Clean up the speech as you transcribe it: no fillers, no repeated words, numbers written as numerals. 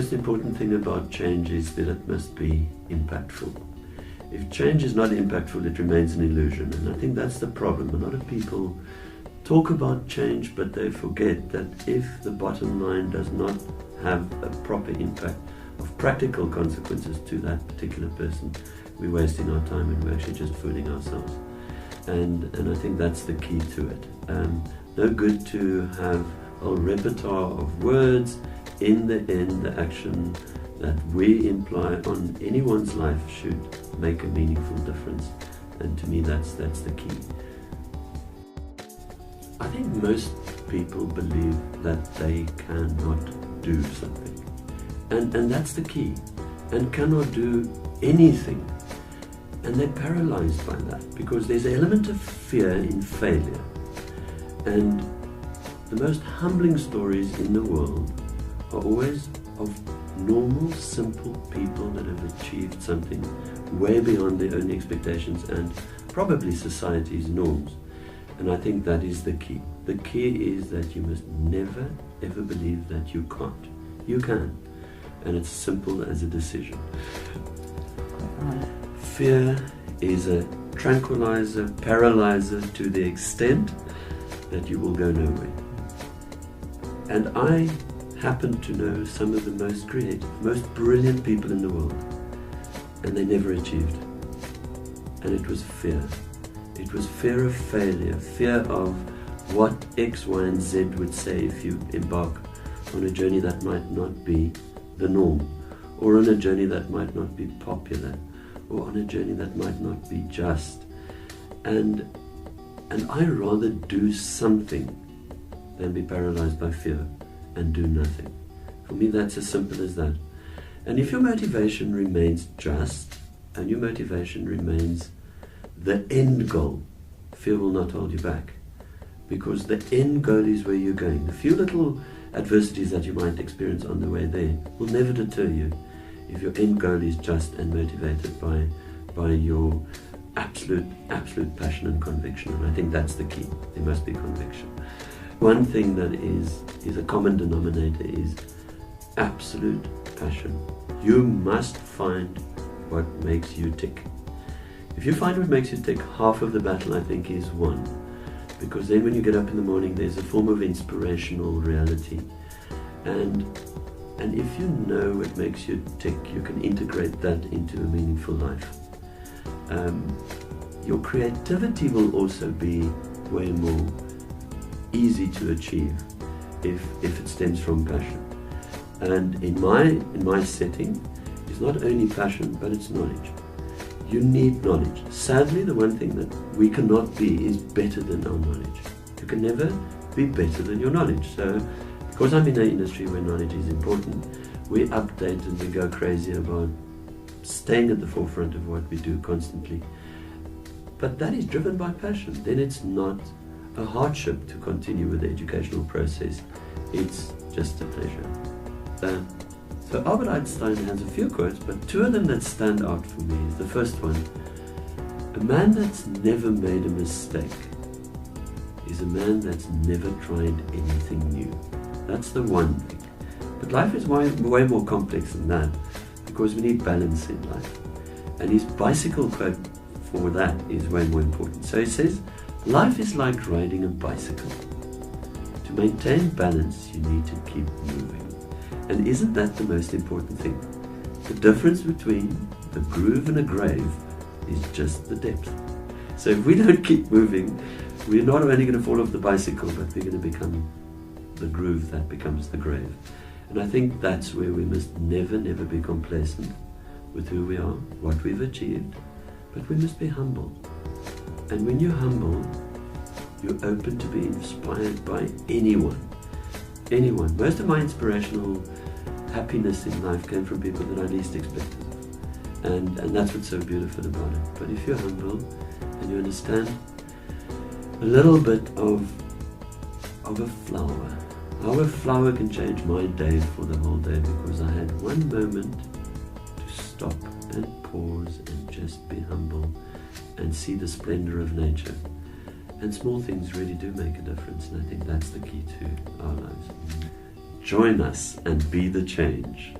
most important thing about change is that it must be impactful. If change is not impactful, it remains an illusion, and I think that's the problem. A lot of people talk about change, but they forget that if the bottom line does not have a proper impact of practical consequences to that particular person, we're wasting our time and we're actually just fooling ourselves. And I think that's the key to it. No good to have a repertoire of words. In the end, the action that we imply on anyone's life should make a meaningful difference. And to me, that's the key. I think most people believe that they cannot do something. And that's the key. And cannot do anything. And they're paralyzed by that because there's an element of fear in failure. And the most humbling stories in the world are always of normal, simple people that have achieved something way beyond their own expectations and probably society's norms. And I think that is the key. The key is that you must never, ever believe that you can't. You can. And it's simple as a decision. Fear is a tranquilizer, paralyzer to the extent that you will go nowhere. And I happen to know some of the most creative, most brilliant people in the world, and they never achieved. And it was fear. It was fear of failure, fear of what X, Y, and Z would say if you embark on a journey that might not be the norm, or on a journey that might not be popular, or on a journey that might not be just. And I rather do something than be paralyzed by fear and do nothing. For me, that's as simple as that. And if your motivation remains just, and your motivation remains the end goal, fear will not hold you back. Because the end goal is where you're going. The few little adversities that you might experience on the way there will never deter you if your end goal is just and motivated by your absolute passion and conviction. And I think that's the key. There must be conviction. One thing that is a common denominator is absolute passion. You must find what makes you tick. If you find what makes you tick, half of the battle, I think, is won. Because then when you get up in the morning, there's a form of inspirational reality. And if you know what makes you tick, you can integrate that into a meaningful life. Your creativity will also be way more easy to achieve if it stems from passion. And in my setting, it's not only passion, but it's knowledge. You need knowledge. Sadly, the one thing that we cannot be is better than our knowledge. You can never be better than your knowledge. So, because I'm in an industry where knowledge is important, we update and we go crazy about staying at the forefront of what we do constantly. But that is driven by passion. Then it's not a hardship to continue with the educational process. It's just a pleasure. So Albert Einstein has a few quotes, but two of them that stand out for me is the first one: a man that's never made a mistake is a man that's never tried anything new. That's the one thing. But life is way more complex than that, because we need balance in life. And his bicycle quote for that is way more important. So he says, life is like riding a bicycle. To maintain balance, you need to keep moving. And isn't that the most important thing? The difference between the groove and a grave is just the depth. So if we don't keep moving, we're not only going to fall off the bicycle, but we're going to become the groove that becomes the grave. And I think that's where we must never be complacent with who we are, what we've achieved, but we must be humble. And when you're humble, you're open to be inspired by anyone. Anyone. Most of my inspirational happiness in life came from people that I least expected. And that's what's so beautiful about it. But if you're humble and you understand a little bit of a flower, how a flower can change my day for the whole day, because I had one moment to stop and pause and just be humble and see the splendor of nature. And small things really do make a difference, and I think that's the key to our lives. Join us and be the change.